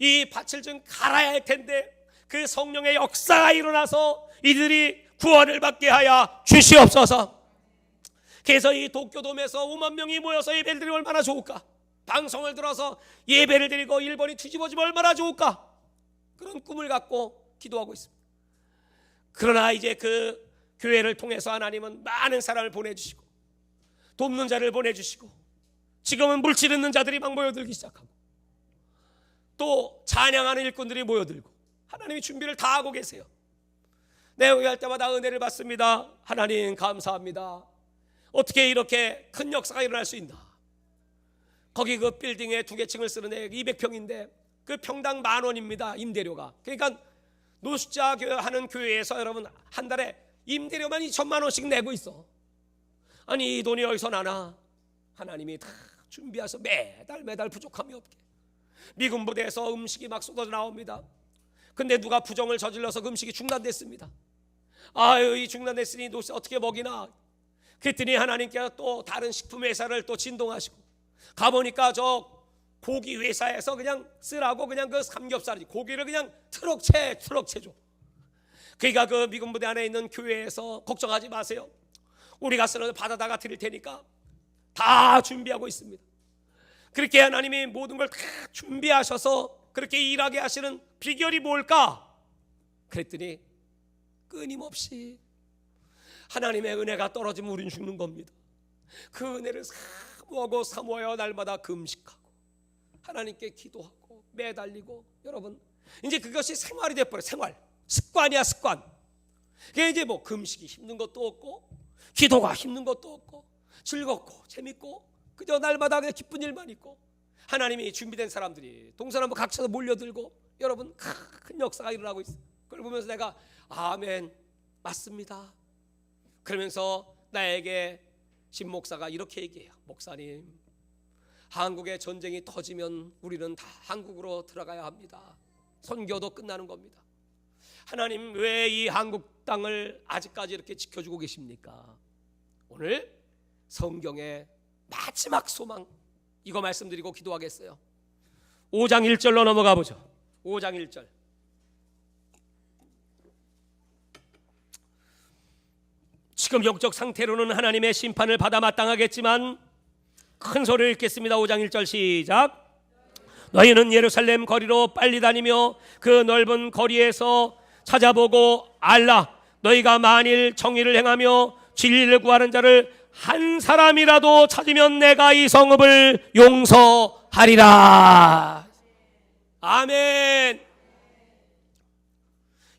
이 밭을 좀 갈아야 할 텐데 그 성령의 역사가 일어나서 이들이 구원을 받게 하여 주시옵소서. 그래서 이 도쿄돔에서 5만 명이 모여서 예배를 드리면 얼마나 좋을까. 방송을 들어서 예배를 드리고 일본이 뒤집어지면 얼마나 좋을까. 그런 꿈을 갖고 기도하고 있습니다. 그러나 이제 그 교회를 통해서 하나님은 많은 사람을 보내주시고 돕는 자를 보내주시고 지금은 물질 있는 자들이 막 모여들기 시작하고 또 찬양하는 일꾼들이 모여들고 하나님이 준비를 다 하고 계세요. 내 여기 할 때마다 은혜를 받습니다. 하나님 감사합니다. 어떻게 이렇게 큰 역사가 일어날 수 있나. 거기 그 빌딩에 2개 층을 쓰는데 200평인데 그 평당 10,000원입니다. 임대료가. 그러니까 노숙자 하는 교회에서 여러분 한 달에 임대료만 2,000만 원씩 내고 있어. 아니 이 돈이 어디서 나나. 하나님이 다 준비해서 매달 부족함이 없게. 미군 부대에서 음식이 막 쏟아져 나옵니다. 근데 누가 부정을 저질러서 그 음식이 중단됐습니다. 이 중단됐으니 어떻게 먹이나. 그랬더니 하나님께서 또 다른 식품 회사를 또 진동하시고 가보니까 저 고기 회사에서 그냥 쓰라고 그냥 그 삼겹살이 고기를 그냥 트럭채 줘. 그러니까 그 미군 부대 안에 있는 교회에서 걱정하지 마세요. 우리가 쓰는 받아다가 드릴 테니까 다 준비하고 있습니다. 그렇게 하나님이 모든 걸 다 준비하셔서 그렇게 일하게 하시는 비결이 뭘까? 그랬더니 끊임없이 하나님의 은혜가 떨어지면 우린 죽는 겁니다. 그 은혜를 사모하고 날마다 금식하고 하나님께 기도하고 매달리고, 여러분 이제 그것이 생활이 돼버려요. 생활, 습관이야, 습관. 그게 이제 뭐 금식이 힘든 것도 없고 기도가 힘든 것도 없고 즐겁고 재밌고 그저 날마다 그냥 기쁜 일만 있고, 하나님이 준비된 사람들이 동서남북 각처에서 몰려들고, 여러분 큰 역사가 일어나고 있어요. 그걸 보면서 내가 아멘, 맞습니다. 그러면서 나에게 신 목사가 이렇게 얘기해요. 목사님, 한국에 전쟁이 터지면 우리는 다 한국으로 들어가야 합니다. 선교도 끝나는 겁니다. 하나님 왜 이 한국 땅을 아직까지 이렇게 지켜주고 계십니까? 오늘 성경의 마지막 소망, 이거 말씀드리고 기도하겠어요. 5장 1절로 넘어가 보죠. 5장 1절. 지금 영적 상태로는 하나님의 심판을 받아 마땅하겠지만 큰 소리를 읽겠습니다. 5장 1절 시작. 너희는 예루살렘 거리로 빨리 다니며 그 넓은 거리에서 찾아보고 알라. 너희가 만일 정의를 행하며 진리를 구하는 자를 한 사람이라도 찾으면 내가 이 성읍을 용서하리라. 아멘.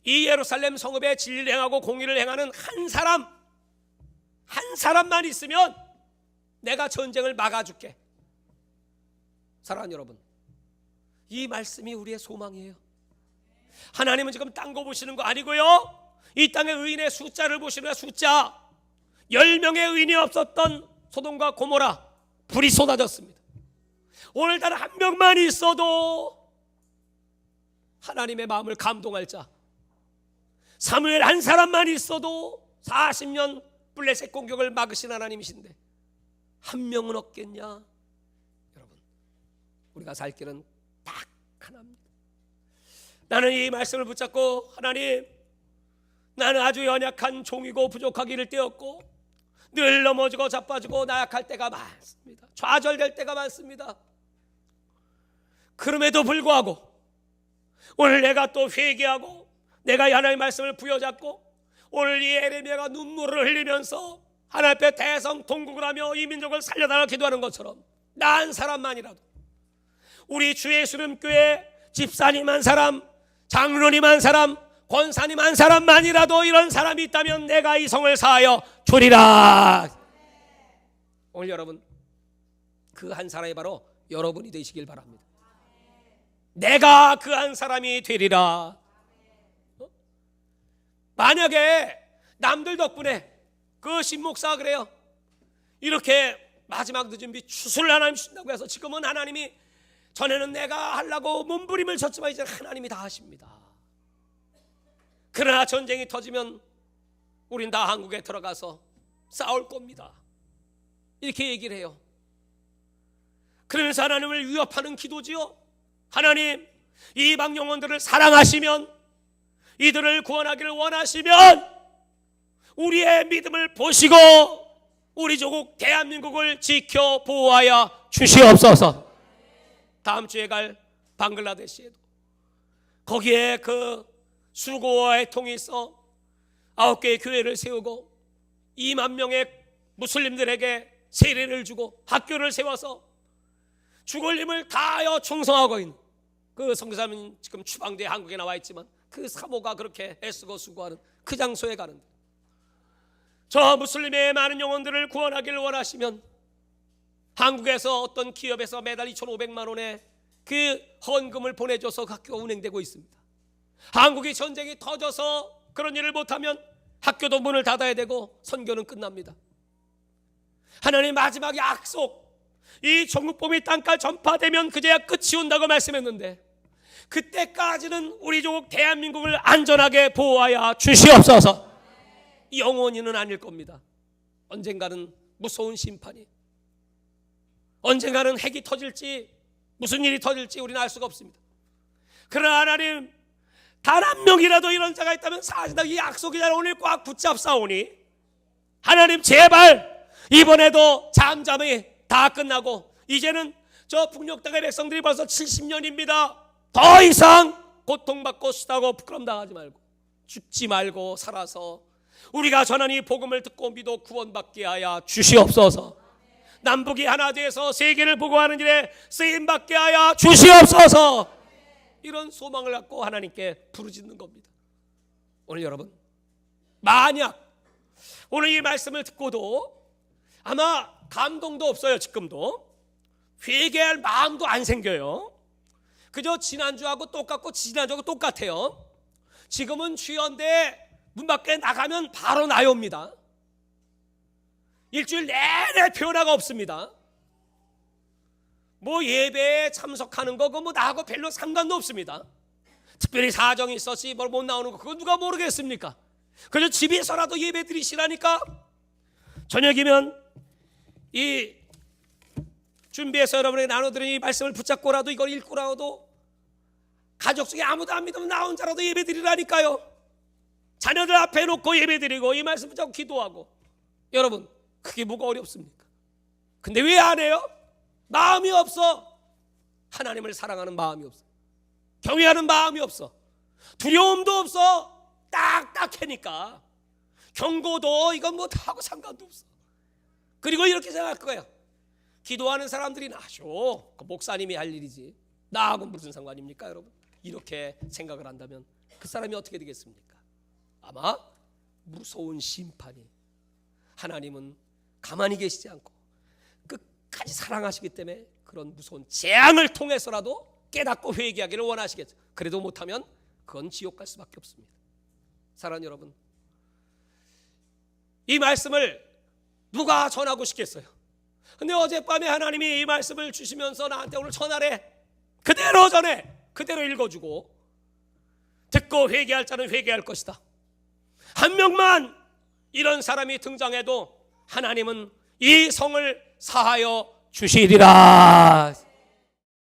이 예루살렘 성읍에 진리를 행하고 공의를 행하는 한 사람만 있으면 내가 전쟁을 막아줄게. 사랑하는 여러분, 이 말씀이 우리의 소망이에요. 하나님은 지금 딴 거 보시는 거 아니고요, 이 땅의 의인의 숫자를 보시는 거예요. 숫자. 10명의 의인이 없었던 소돔과 고모라, 불이 쏟아졌습니다. 오늘 단 한 명만 있어도 하나님의 마음을 감동할 자, 사무엘 한 사람만 있어도 40년 블레셋 공격을 막으신 하나님이신데 한 명은 없겠냐? 여러분, 우리가 살 길은 딱 하나입니다. 나는 이 말씀을 붙잡고, 하나님, 나는 아주 연약한 종이고 부족하기를 떼었고 늘 넘어지고 자빠지고 나약할 때가 많습니다. 좌절될 때가 많습니다. 그럼에도 불구하고 오늘 내가 또 회개하고 내가 하나님의 말씀을 부여잡고, 오늘 이 에레미야가 눈물을 흘리면서 하나님 앞에 대성통곡을 하며 이 민족을 살려달라고 기도하는 것처럼, 나 한 사람만이라도, 우리 주 예수님교회 집사님 한 사람, 장로님 한 사람, 권사님 한 사람만이라도 이런 사람이 있다면 내가 이 성을 사하여 주리라. 오늘 여러분, 그 한 사람이 바로 여러분이 되시길 바랍니다. 내가 그 한 사람이 되리라. 만약에 남들 덕분에, 그 신목사가 그래요, 이렇게 마지막 늦은 빛 추수를 하나님 주신다고 해서 지금은 하나님이, 전에는 내가 하려고 몸부림을 쳤지만 이제 하나님이 다 하십니다. 그러나 전쟁이 터지면 우린 다 한국에 들어가서 싸울 겁니다. 이렇게 얘기를 해요. 그러면서 하나님을 위협하는 기도지요. 하나님, 이방 영혼들을 사랑하시면, 이들을 구원하기를 원하시면 우리의 믿음을 보시고 우리 조국 대한민국을 지켜 보호하여 주시옵소서. 다음 주에 갈 방글라데시에도 거기에 그 수고와 애통이 있어 9개의 교회를 세우고 2만 명의 무슬림들에게 세례를 주고 학교를 세워서 죽을 힘을 다하여 충성하고 있는 그 선교사님, 지금 추방돼 한국에 나와 있지만 그 사모가 그렇게 애쓰고 수고하는 그 장소에 가는데, 저 무슬림의 많은 영혼들을 구원하기를 원하시면 한국에서 어떤 기업에서 매달 2,500만 원의 그 헌금을 보내줘서 학교가 운행되고 있습니다. 한국이 전쟁이 터져서 그런 일을 못하면 학교도 문을 닫아야 되고 선교는 끝납니다. 하나님 마지막 약속, 이 전국복음이 땅까지 전파되면 그제야 끝이 온다고 말씀했는데, 그때까지는 우리 조국 대한민국을 안전하게 보호하여 주시옵소서. 영원히는 아닐 겁니다. 언젠가는 무서운 심판이, 언젠가는 핵이 터질지 무슨 일이 터질지 우리는 알 수가 없습니다. 그러나 하나님, 단 한 명이라도 이런 자가 있다면 사실상 이 약속이 잘 오늘 꽉 붙잡사오니, 하나님 제발 이번에도 잠잠히 다 끝나고, 이제는 저 북녘 땅의 백성들이 벌써 70년입니다. 더 이상 고통받고 수다고 부끄럼당하지 말고 죽지 말고 살아서 우리가 전하니 복음을 듣고 믿어 구원받게 하여 주시옵소서. 남북이 하나 되어서 세계를 보고하는 일에 쓰임받게 하여 주시옵소서. 이런 소망을 갖고 하나님께 부르짖는 겁니다. 오늘 여러분, 만약 오늘 이 말씀을 듣고도 아마 감동도 없어요. 지금도 회개할 마음도 안 생겨요. 그저 지난주하고 똑같고 지난주하고 똑같아요. 지금은 주연대 문 밖에 나가면 바로 나옵니다. 일주일 내내 변화가 없습니다. 뭐 예배에 참석하는 거 뭐 나하고 별로 상관도 없습니다. 특별히 사정이 있었지 뭘 못 나오는 거 그거 누가 모르겠습니까? 그래서 집에서라도 예배 드리시라니까. 저녁이면 이 준비해서 여러분에게 나눠드린 이 말씀을 붙잡고라도 이걸 읽고라도 가족 중에 아무도 안 믿으면 나 혼자라도 예배 드리라니까요. 자녀들 앞에 놓고 예배 드리고 이 말씀 붙잡고 기도하고. 여러분, 그게 뭐가 어렵습니까? 근데 왜 안 해요? 마음이 없어. 하나님을 사랑하는 마음이 없어. 경외하는 마음이 없어. 두려움도 없어. 딱딱하니까. 경고도 이건 뭐 다하고 상관도 없어. 그리고 이렇게 생각할 거예요. 기도하는 사람들이 나죠. 그 목사님이 할 일이지. 나하고 무슨 상관입니까, 여러분? 이렇게 생각을 한다면 그 사람이 어떻게 되겠습니까? 아마 무서운 심판이. 하나님은 가만히 계시지 않고 끝까지 사랑하시기 때문에 그런 무서운 재앙을 통해서라도 깨닫고 회개하기를 원하시겠죠. 그래도 못하면 그건 지옥 갈 수밖에 없습니다. 사랑하는 여러분, 이 말씀을 누가 전하고 싶겠어요? 근데 어젯밤에 하나님이 이 말씀을 주시면서 나한테 오늘 전하래. 그대로 전해. 그대로 읽어주고 듣고 회개할 자는 회개할 것이다. 한 명만 이런 사람이 등장해도 하나님은 이 성을 사하여 주시리라.